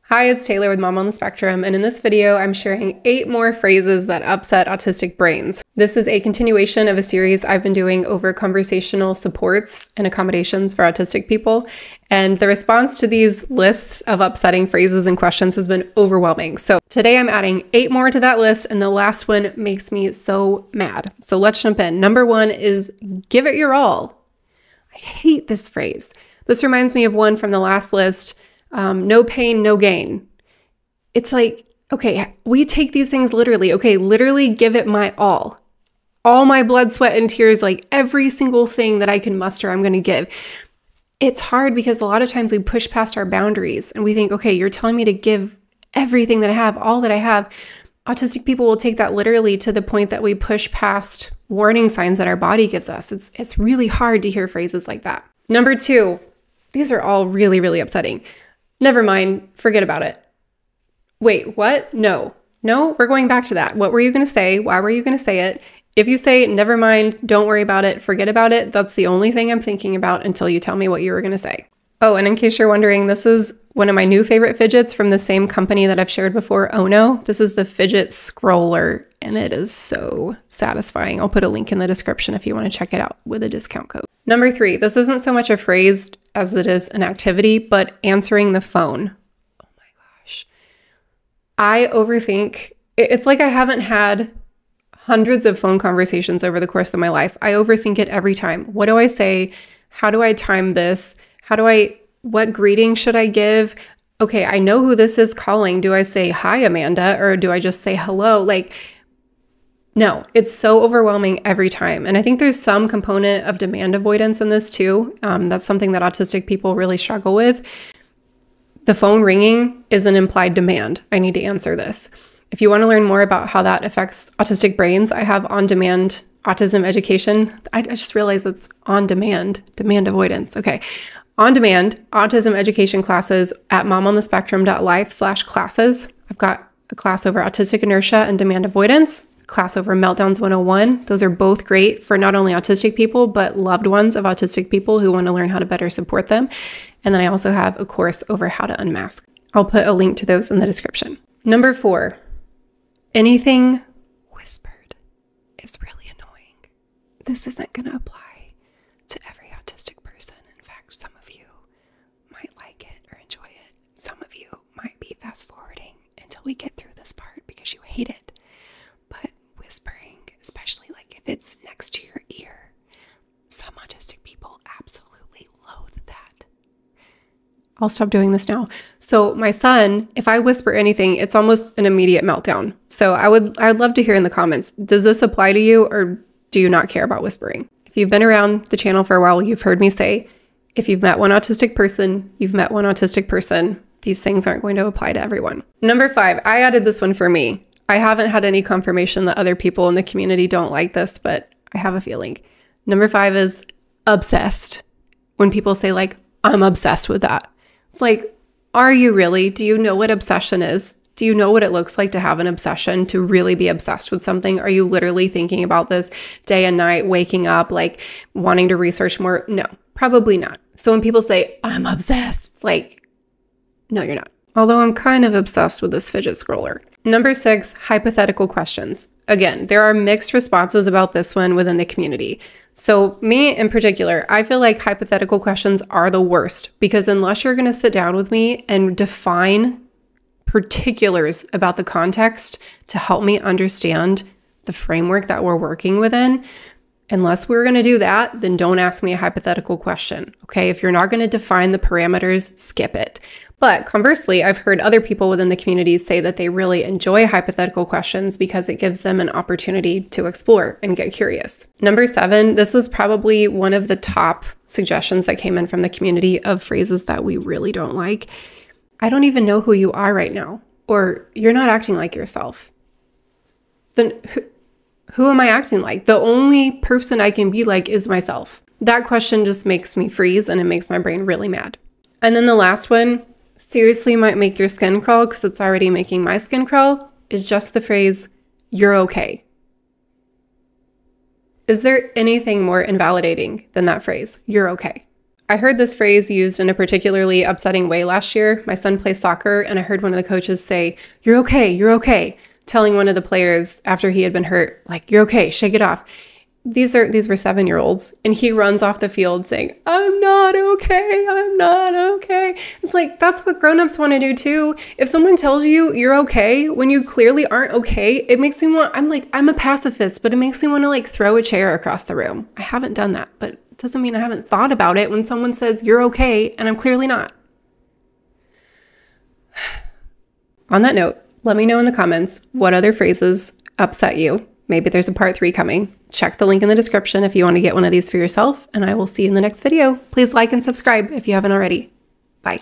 Hi, it's Taylor with Mom on the Spectrum, and in this video, I'm sharing 8 more phrases that upset autistic brains. This is a continuation of a series I've been doing over conversational supports and accommodations for autistic people, and the response to these lists of upsetting phrases and questions has been overwhelming. So today I'm adding 8 more to that list, and the last one makes me so mad. So let's jump in. Number 1 is give it your all. I hate this phrase. This reminds me of one from the last list. No pain, no gain. It's like, okay, we take these things literally. Okay, literally give it my all. All my blood, sweat, and tears, like every single thing that I can muster, I'm going to give. It's hard because a lot of times we push past our boundaries and we think, okay, you're telling me to give everything that I have, all that I have. Autistic people will take that literally to the point that we push past warning signs that our body gives us. It's really hard to hear phrases like that. Number 2, these are all really, really upsetting. Never mind, forget about it. Wait, what? No, we're going back to that. What were you going to say? Why were you going to say it? If you say, never mind, don't worry about it, forget about it, that's the only thing I'm thinking about until you tell me what you were going to say. Oh, and in case you're wondering, this is one of my new favorite fidgets from the same company that I've shared before, Ono. This is the fidget scroller, and it is so satisfying. I'll put a link in the description if you want to check it out with a discount code. Number 3, this isn't so much a phrase as it is an activity, but answering the phone. Oh my gosh. I overthink. It's like I haven't had hundreds of phone conversations over the course of my life. I overthink it every time. What do I say? How do I time this? What greeting should I give? Okay, I know who this is calling. Do I say, hi, Amanda, or do I just say hello? No, it's so overwhelming every time. And I think there's some component of demand avoidance in this too. That's something that autistic people really struggle with. The phone ringing is an implied demand. I need to answer this. If you want to learn more about how that affects autistic brains, I have on-demand autism education. I just realized it's on-demand, demand avoidance. Okay. On-demand autism education classes at momonthespectrum.life/classes. I've got a class over autistic inertia and demand avoidance, class over Meltdowns 101. Those are both great for not only autistic people, but loved ones of autistic people who want to learn how to better support them. And then I also have a course over how to unmask. I'll put a link to those in the description. Number 4, anything whispered is really annoying. This isn't going to apply to every autistic person. In fact, some of you might like it or enjoy it. Some of you might be fast forwarding until we get through this part because you hate it. But whispering, especially if it's next to your ear, some autistic people absolutely loathe that. I'll stop doing this now. So my son, if I whisper anything, it's almost an immediate meltdown. So I'd love to hear in the comments, does this apply to you or do you not care about whispering? If you've been around the channel for a while, you've heard me say, if you've met one autistic person, you've met one autistic person. These things aren't going to apply to everyone. Number 5, I added this one for me. I haven't had any confirmation that other people in the community don't like this, but I have a feeling. Number 5 is obsessed. When people say I'm obsessed with that. It's like, are you really? Do you know what obsession is? Do you know what it looks like to have an obsession, to really be obsessed with something? Are you literally thinking about this day and night, waking up, wanting to research more? No, probably not. So when people say, I'm obsessed, it's like, no, you're not. Although I'm kind of obsessed with this fidget scroller. Number 6, hypothetical questions. Again, there are mixed responses about this one within the community. So me in particular, I feel like hypothetical questions are the worst because unless you're going to sit down with me and define particulars about the context to help me understand the framework that we're working within, unless we're going to do that, then don't ask me a hypothetical question. Okay, if you're not going to define the parameters, skip it. But conversely, I've heard other people within the community say that they really enjoy hypothetical questions because it gives them an opportunity to explore and get curious. Number 7, this was probably one of the top suggestions that came in from the community of phrases that we really don't like. I don't even know who you are right now, or you're not acting like yourself. Then who am I acting like? The only person I can be like is myself. That question just makes me freeze and it makes my brain really mad. And then the last one, seriously might make your skin crawl because it's already making my skin crawl, is just the phrase, you're okay. Is there anything more invalidating than that phrase, you're okay? I heard this phrase used in a particularly upsetting way last year. My son plays soccer, and I heard one of the coaches say, "You're okay, you're okay," telling one of the players after he had been hurt, like, "You're okay, shake it off." These were 7-year-olds, and he runs off the field saying, "I'm not okay, I'm not okay." It's like, that's what grown-ups want to do too. If someone tells you you're okay when you clearly aren't okay, it makes me want, I'm a pacifist, but it makes me want to like throw a chair across the room. I haven't done that, but it doesn't mean I haven't thought about it when someone says you're okay and I'm clearly not. On that note, let me know in the comments what other phrases upset you. Maybe there's a part 3 coming. Check the link in the description if you want to get one of these for yourself, and I will see you in the next video. Please like and subscribe if you haven't already. Bye.